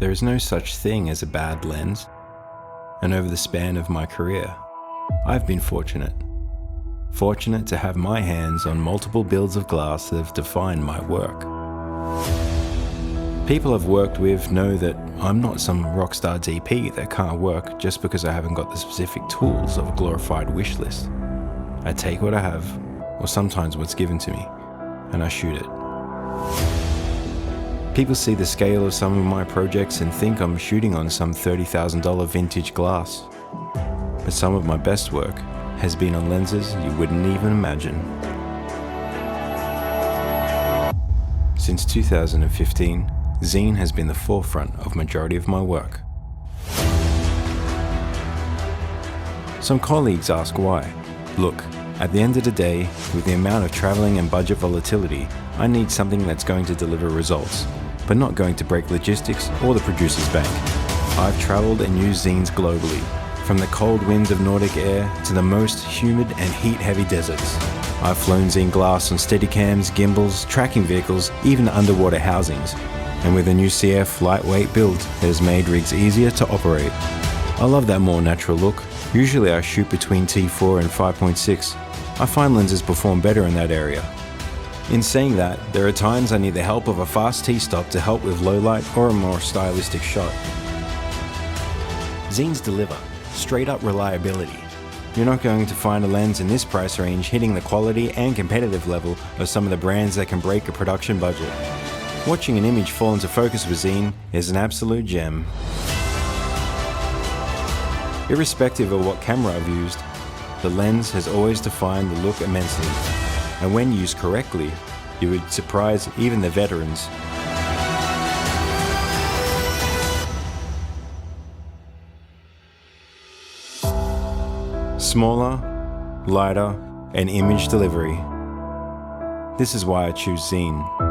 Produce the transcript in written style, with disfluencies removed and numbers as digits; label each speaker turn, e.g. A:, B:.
A: There is no such thing as a bad lens, and over the span of my career, I've been fortunate. Fortunate to have my hands on multiple builds of glass that have defined my work. People I've worked with know that I'm not some rockstar DP that can't work just because I haven't got the specific tools of a glorified wish list. I take what I have, or sometimes what's given to me, and I shoot it. People see the scale of some of my projects and think I'm shooting on some $30,000 vintage glass. But some of my best work has been on lenses you wouldn't even imagine. Since 2015, XEEN has been the forefront of majority of my work. Some colleagues ask why. Look, at the end of the day, with the amount of traveling and budget volatility, I need something that's going to deliver results, but not going to break logistics or the producer's bank. I've traveled and used XEENs globally, from the cold winds of Nordic air to the most humid and heat-heavy deserts. I've flown XEEN glass on Steadicams, gimbals, tracking vehicles, even underwater housings. And with a new CF lightweight build that has made rigs easier to operate. I love that more natural look. Usually I shoot between T4 and 5.6. I find lenses perform better in that area. In saying that, there are times I need the help of a fast T-stop to help with low light or a more stylistic shot. XEENs deliver straight up reliability. You're not going to find a lens in this price range hitting the quality and competitive level of some of the brands that can break a production budget. Watching an image fall into focus with XEEN is an absolute gem. Irrespective of what camera I've used, the lens has always defined the look immensely, and when used correctly, you would surprise even the veterans. Smaller, lighter, and image delivery. This is why I choose XEEN.